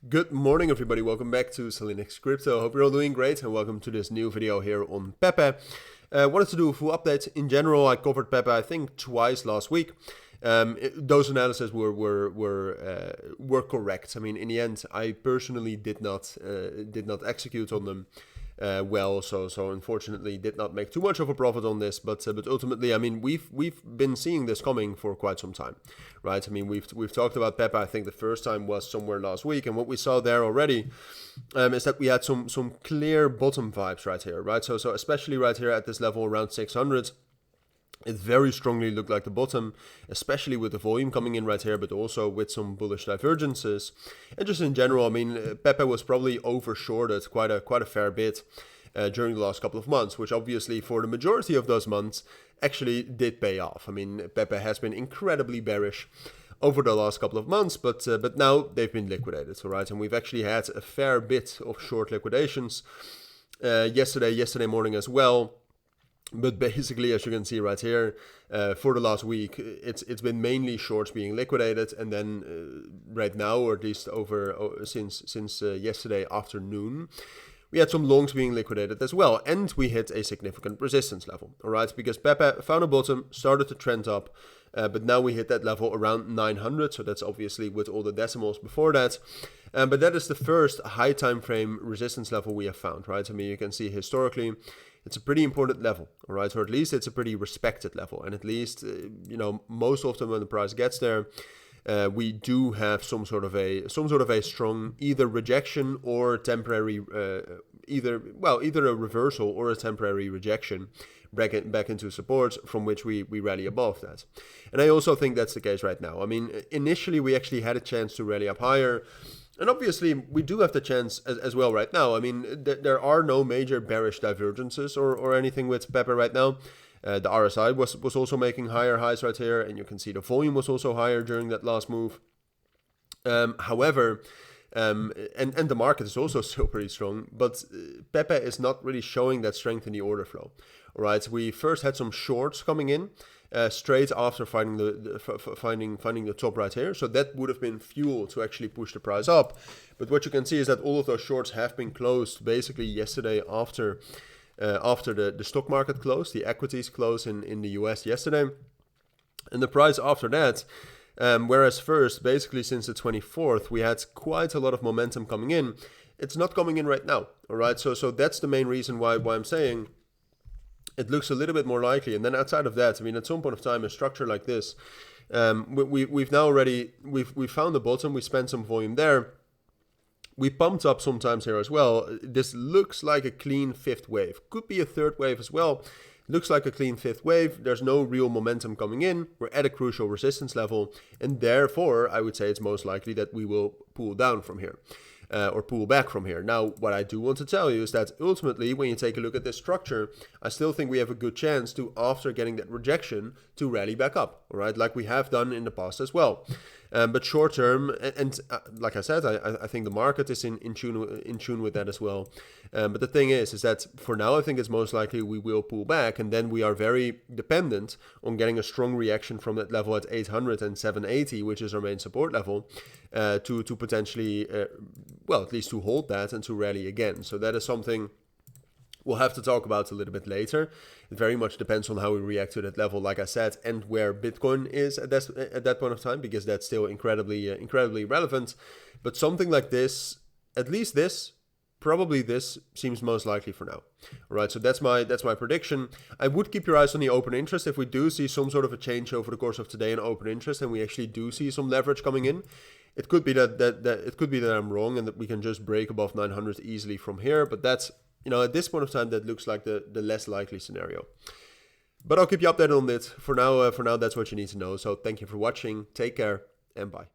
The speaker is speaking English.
Good morning, everybody. Welcome back to cilinixfxcapital. Hope you're all doing great, and welcome to this new video here on Pepe. Wanted to do a full update. In general, I covered Pepe, I think, twice last week. Those analyses were correct. I mean, in the end, I personally did not execute on them well, so unfortunately did not make too much of a profit on this. But ultimately, I mean, we've been seeing this coming for quite some time, right? I mean, we've talked about Pepe. I think the first time was somewhere last week, and what we saw there already is that we had some clear bottom vibes right here, right? So especially right here at this level around 600. It very strongly looked like the bottom, especially with the volume coming in right here, but also with some bullish divergences. And just in general, I mean, Pepe was probably overshorted quite a fair bit during the last couple of months, which obviously for the majority of those months actually did pay off. I mean, Pepe has been incredibly bearish over the last couple of months, but now they've been liquidated, all right? And we've actually had a fair bit of short liquidations yesterday morning as well. But basically, as you can see right here, for the last week, it's been mainly shorts being liquidated, and then right now, or at least since yesterday afternoon, we had some longs being liquidated as well, and we hit a significant resistance level, all right? Because Pepe found a bottom, started to trend up, but now we hit that level around 900, so that's obviously with all the decimals before that. But that is the first high time frame resistance level we have found, right? I mean, you can see historically, it's a pretty important level, all right? Or at least it's a pretty respected level, and at least most often when the price gets there, we do have some sort of a strong either rejection or temporary either a reversal or a temporary rejection back into support from which we rally above that. And I also think that's the case right now. I mean, initially we actually had a chance to rally up higher. And obviously, we do have the chance as well right now. I mean, there are no major bearish divergences or anything with Pepe right now. The RSI was also making higher highs right here, and you can see the volume was also higher during that last move. However, and the market is also still pretty strong, but Pepe is not really showing that strength in the order flow. All right, we first had some shorts coming in straight after finding the top right here, so that would have been fuel to actually push the price up. But what you can see is that all of those shorts have been closed basically yesterday after the stock market closed, the equities closed in the US yesterday, and the price after that. Whereas first, basically since the 24th, we had quite a lot of momentum coming in. It's not coming in right now, all right? So that's the main reason why I'm saying it looks a little bit more likely. And then outside of that, I mean, at some point of time, a structure like this, we've now already, we've found the bottom, we spent some volume there. We pumped up sometimes here as well. This looks like a clean fifth wave. Could be a third wave as well. Looks like a clean fifth wave. There's no real momentum coming in. We're at a crucial resistance level. And therefore, I would say it's most likely that we will pull down from here. Or pull back from here. Now, what I do want to tell you is that ultimately, when you take a look at this structure, I still think we have a good chance to, after getting that rejection, to rally back up, all right, like we have done in the past as well. But short term, and like I said, I think the market is in tune with that as well. But the thing is that for now, I think it's most likely we will pull back, and then we are very dependent on getting a strong reaction from that level at 800 and 780, which is our main support level, to potentially, at least to hold that and to rally again. So that is something we'll have to talk about a little bit later. It very much depends on how we react to that level, like I said, and where Bitcoin is at that point of time, because that's still incredibly relevant. But something like this, at least this, probably this seems most likely for now. All right, so that's my prediction. I would keep your eyes on the open interest. If we do see some sort of a change over the course of today in open interest, and we actually do see some leverage coming in, it could be that I'm wrong and that we can just break above 900 easily from here. But that's, at this point of time, that looks like the less likely scenario. But I'll keep you updated on it. For now, that's what you need to know. So thank you for watching. Take care and bye.